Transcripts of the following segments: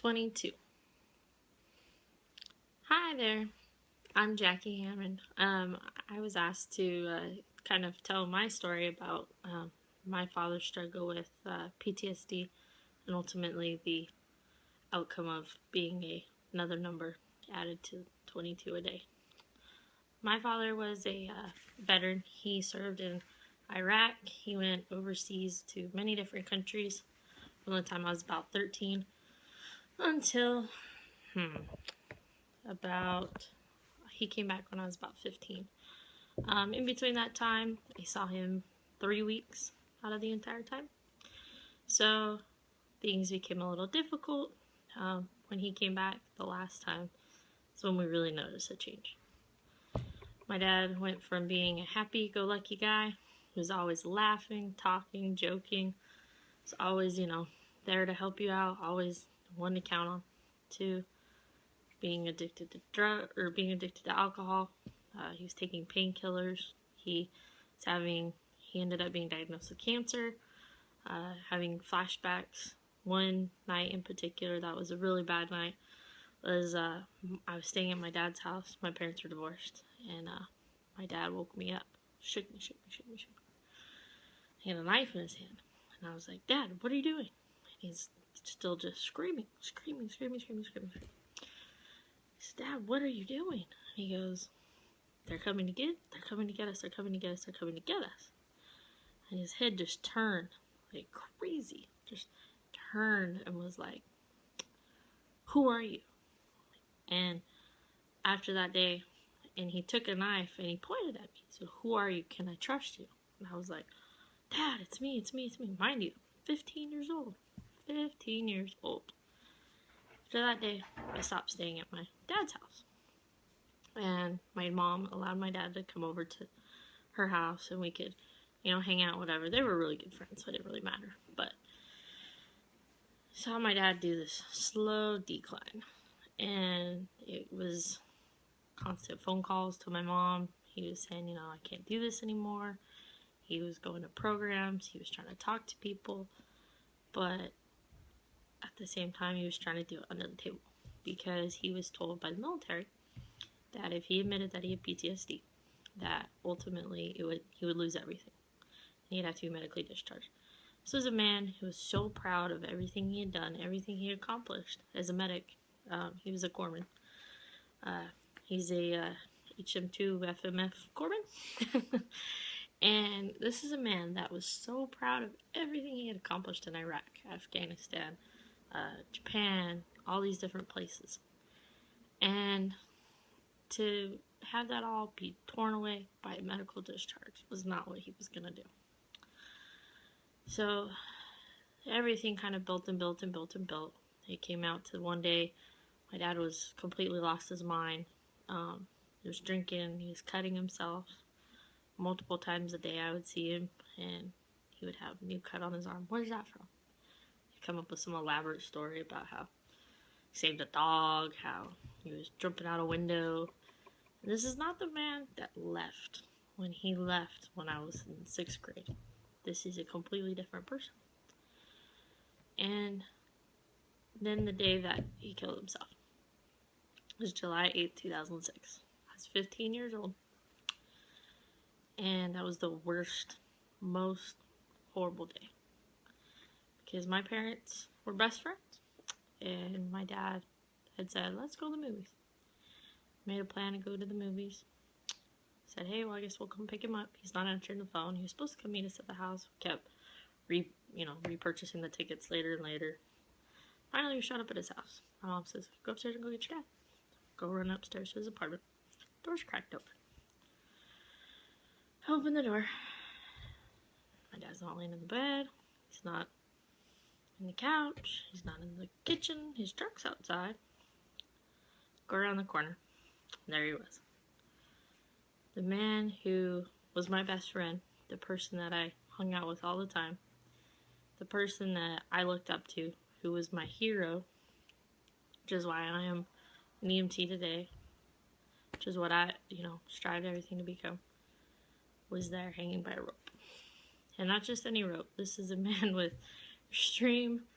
22. Hi there, I'm Jackie Hammond. I was asked to kind of tell my story about my father's struggle with PTSD and ultimately the outcome of being another number added to 22 a day. My father was a veteran. He served in Iraq. He went overseas to many different countries from the time I was about 13 until about he came back when I was about 15. In between that time, I saw him 3 weeks out of the entire time. So things became a little difficult. When he came back the last time is when we really noticed a change. My dad went from being a happy-go-lucky guy who was always laughing, talking, joking, was always, there to help you out, always one to count on, to being addicted to alcohol. He was taking painkillers. He ended up being diagnosed with cancer, having flashbacks. One night in particular that was a really bad night was I was staying at my dad's house. My parents were divorced, and my dad woke me up, shook me. He had a knife in his hand, and I was like, "Dad, what are you doing?" He's still just screaming. I said, "Dad, what are you doing?" And he goes, they're coming to get us. And his head just turned like crazy. Just turned and was like, "Who are you?" And after that day, and he took a knife and he pointed at me. So, "Who are you? Can I trust you?" And I was like, "Dad, it's me. Mind you, 15 years old. 15 years old. After that day, I stopped staying at my dad's house. And my mom allowed my dad to come over to her house and we could, hang out, whatever. They were really good friends, so it didn't really matter. But I saw my dad do this slow decline. And it was constant phone calls to my mom. He was saying, "I can't do this anymore." He was going to programs. He was trying to talk to people. But at the same time, he was trying to do it under the table. Because he was told by the military that if he admitted that he had PTSD, that ultimately he would lose everything. And he'd have to be medically discharged. This was a man who was so proud of everything he had done, everything he had accomplished as a medic. He was a corpsman. He's a HM2 FMF corpsman. And this is a man that was so proud of everything he had accomplished in Iraq, Afghanistan, Japan, all these different places. And to have that all be torn away by a medical discharge was not what he was going to do. So everything kind of built. It came out to one day my dad was completely lost his mind. He was drinking, he was cutting himself. Multiple times a day I would see him and he would have a new cut on his arm. "Where's that from?" He'd come up with some elaborate story about how he saved a dog, how he was jumping out a window. And this is not the man that left when he left when I was in 6th grade. This is a completely different person. And then the day that he killed himself was July 8th, 2006. I was 15 years old. And that was the worst, most horrible day. Because my parents were best friends. And my dad had said, "Let's go to the movies." Made a plan to go to the movies. Said, "Hey, well, I guess we'll come pick him up." He's not answering the phone. He was supposed to come meet us at the house. We kept repurchasing the tickets later and later. Finally, we showed up at his house. My mom says, "Go upstairs and go get your dad." Go run upstairs to his apartment. Door's cracked open. I open the door. My dad's not laying in the bed. He's not in the couch. He's not in the kitchen. His truck's outside. Go around the corner. And there he was. The man who was my best friend. The person that I hung out with all the time. The person that I looked up to. Who was my hero. Which is why I am an EMT today. Which is what I, strived everything to become. Was there hanging by a rope. And not just any rope. This is a man with extreme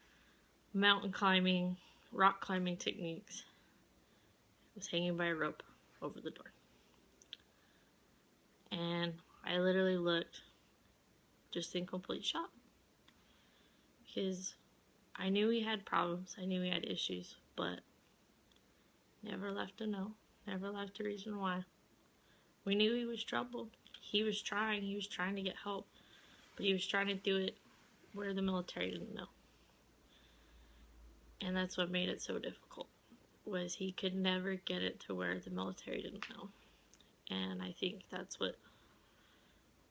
mountain climbing rock climbing techniques. I was hanging by a rope over the door. And I literally looked just in complete shock. Because I knew he had problems, I knew he had issues, but never left a no, never left a reason why. We knew he was troubled. He was trying to get help, but he was trying to do it where the military didn't know. And that's what made it so difficult, was he could never get it to where the military didn't know. And I think that's what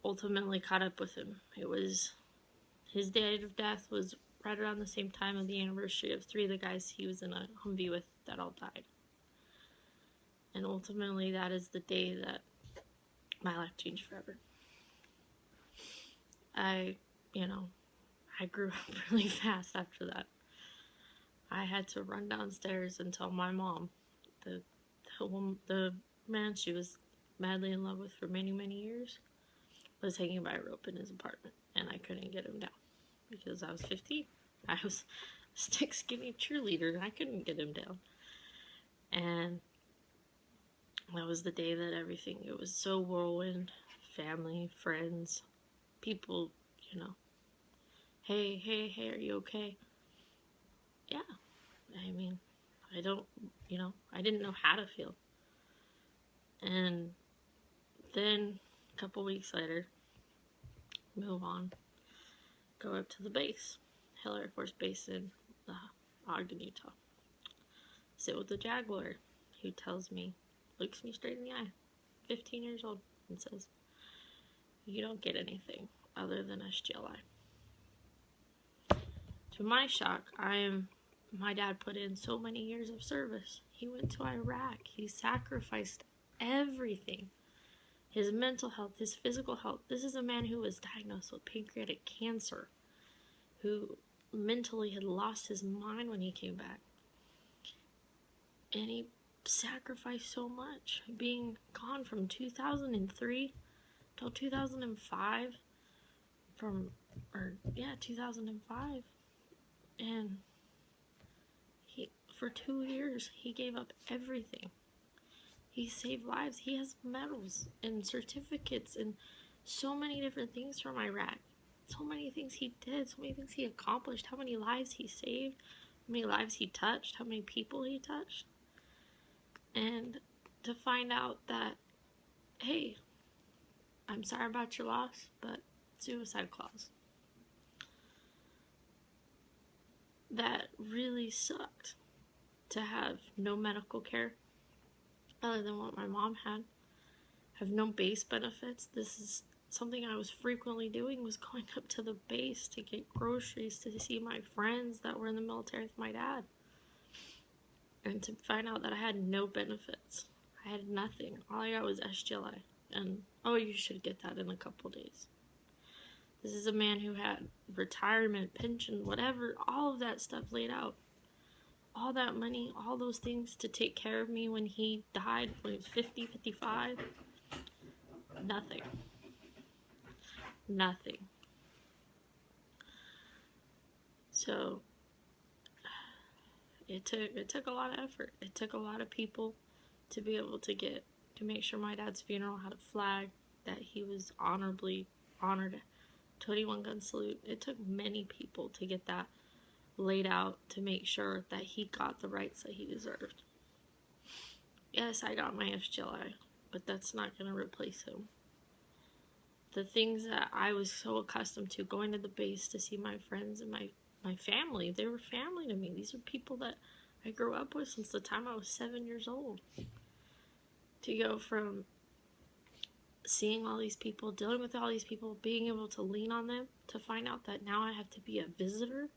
ultimately caught up with him. It was, his date of death was right around the same time of the anniversary of 3 of the guys he was in a Humvee with that all died. And ultimately, that is the day that my life changed forever. I grew up really fast after that. I had to run downstairs and tell my mom, the man she was madly in love with for many, many years, was hanging by a rope in his apartment, and I couldn't get him down because I was 15. I was a stick skinny cheerleader, and I couldn't get him down. And that was the day that everything, it was so whirlwind. Family, friends, people, hey, are you okay? Yeah. I mean, I didn't know how to feel. And then a couple weeks later, move on, go up to the base, Hill Air Force Base in Ogden, Utah. Sit with the JAG lawyer, who looks me straight in the eye, 15 years old, and says, "You don't get anything other than SGLI." To my shock, my dad put in so many years of service. He went to Iraq. He sacrificed everything. His mental health, his physical health. This is a man who was diagnosed with pancreatic cancer, who mentally had lost his mind when he came back. And he sacrificed so much, being gone from 2003 till 2005, 2005, and for 2 years, he gave up everything. He saved lives. He has medals and certificates and so many different things from Iraq. So many things he did, so many things he accomplished, how many lives he saved, how many lives he touched, how many people he touched. And to find out that, hey, I'm sorry about your loss, but suicide clause. That really sucked. To have no medical care other than what my mom had, have no base benefits. This is something I was frequently doing, was going up to the base to get groceries, to see my friends that were in the military with my dad, and to find out that I had no benefits. I had nothing. All I got was SGLI, and you should get that in a couple days. This is a man who had retirement, pension, whatever, all of that stuff laid out. All that money, all those things to take care of me when he died, when he was 50, 55. Nothing. So, it took a lot of effort. It took a lot of people to be able to make sure my dad's funeral had a flag, that he was honorably honored, 21 gun salute. It took many people to get that laid out, to make sure that he got the rights that he deserved. Yes, I got my SGLI, but that's not going to replace him. The things that I was so accustomed to, going to the base to see my friends and my family, they were family to me. These are people that I grew up with since the time I was 7 years old. To go from seeing all these people, dealing with all these people, being able to lean on them, to find out that now I have to be a visitor.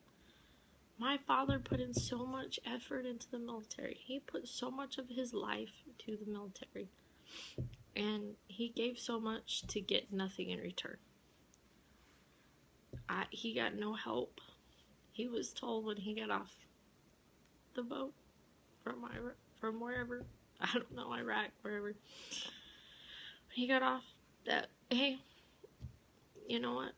My father put in so much effort into the military. He put so much of his life to the military. And he gave so much to get nothing in return. He got no help. He was told when he got off the boat from wherever, I don't know, Iraq, wherever, when he got off, that, hey, you know what,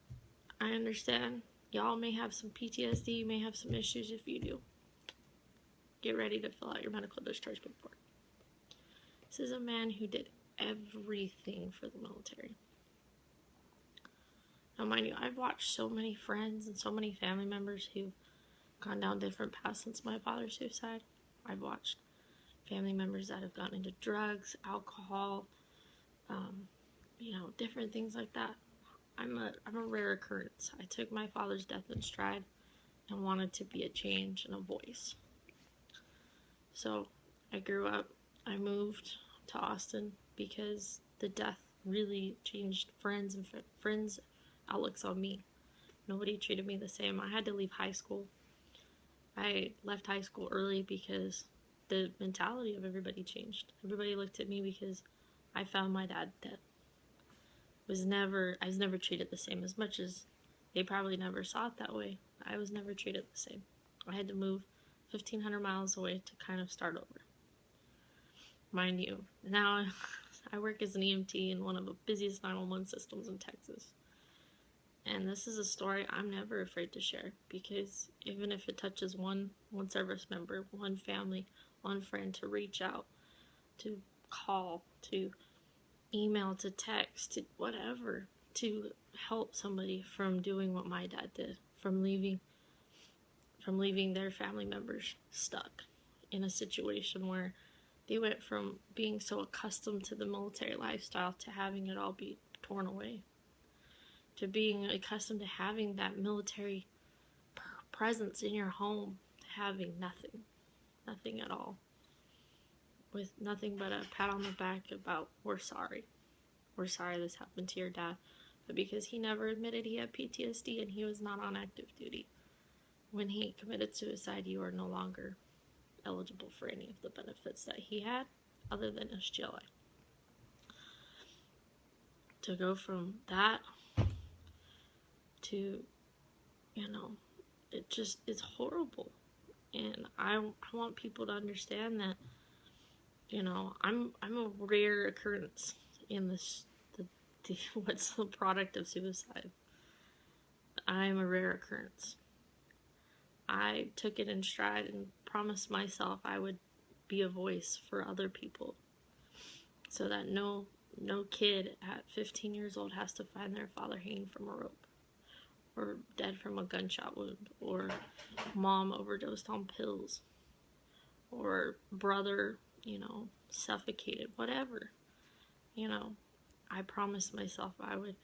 I understand. Y'all may have some PTSD, you may have some issues if you do. get ready to fill out your medical discharge paperwork. This is a man who did everything for the military. Now, mind you, I've watched so many friends and so many family members who've gone down different paths since my father's suicide. I've watched family members that have gotten into drugs, alcohol, different things like that. I'm a rare occurrence. I took my father's death in stride and wanted to be a change and a voice. So I grew up, I moved to Austin because the death really changed friends' outlooks on me. Nobody treated me the same. I had to leave high school. I left high school early because the mentality of everybody changed. Everybody looked at me because I found my dad dead. I was never treated the same. As much as they probably never saw it that way, I was never treated the same. I had to move 1,500 miles away to kind of start over. Mind you, now I work as an EMT in one of the busiest 911 systems in Texas. And this is a story I'm never afraid to share, because even if it touches one service member, one family, one friend, to reach out, to call, to email, to text, to whatever, to help somebody from doing what my dad did, from leaving their family members stuck in a situation where they went from being so accustomed to the military lifestyle to having it all be torn away, to being accustomed to having that military presence in your home, to having nothing at all, with nothing but a pat on the back about, we're sorry this happened to your dad, but because he never admitted he had PTSD and he was not on active duty when he committed suicide, you are no longer eligible for any of the benefits that he had other than SGLI. To go from that to, it's horrible. And I want people to understand that, I'm a rare occurrence in this, what's the product of suicide. I'm a rare occurrence. I took it in stride and promised myself I would be a voice for other people, so that no kid at 15 years old has to find their father hanging from a rope, or dead from a gunshot wound, or mom overdosed on pills, or brother, suffocated, whatever. I promised myself I would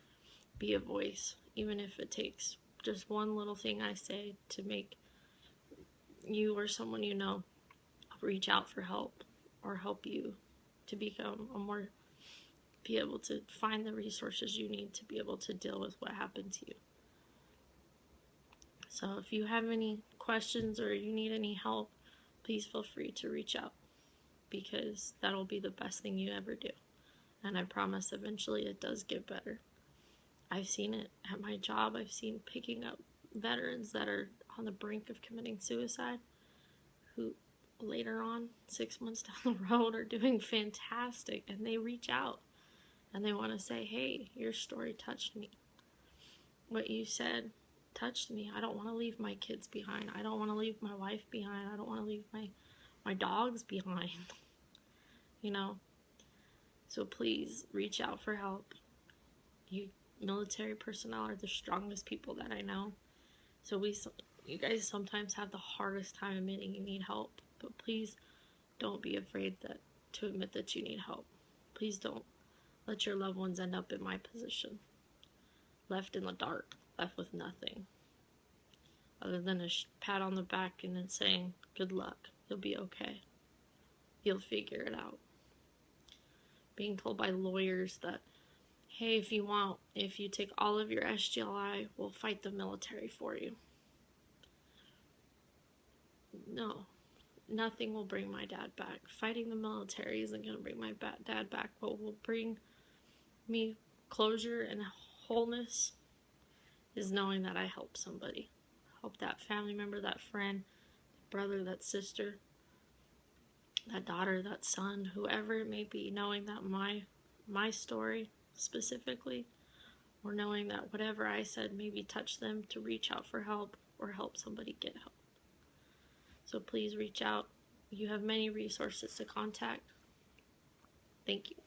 be a voice, even if it takes just one little thing I say to make you or someone reach out for help, or help you to become be able to find the resources you need to be able to deal with what happened to you. So if you have any questions or you need any help, please feel free to reach out, because that'll be the best thing you ever do. And I promise eventually it does get better. I've seen it at my job. I've seen picking up veterans that are on the brink of committing suicide, who later on, 6 months down the road, are doing fantastic, and they reach out and they want to say, hey, your story touched me. What you said touched me. I don't want to leave my kids behind. I don't want to leave my wife behind. I don't want to leave my dogs behind. So please reach out for help. You military personnel are the strongest people that I know. So you guys sometimes have the hardest time admitting you need help, but please don't be afraid to admit that you need help. Please don't let your loved ones end up in my position, left in the dark, left with nothing other than a pat on the back and then saying, good luck, you'll be okay, you'll figure it out. Being told by lawyers that, hey, if you take all of your SGLI, we'll fight the military for you. No, nothing will bring my dad back. Fighting the military isn't going to bring my dad back. What will bring me closure and wholeness is knowing that I helped somebody. Help that family member, that friend, that brother, that sister, that daughter, that son, whoever it may be, knowing that my story specifically, or knowing that whatever I said maybe touched them to reach out for help or help somebody get help. So please reach out. You have many resources to contact. Thank you.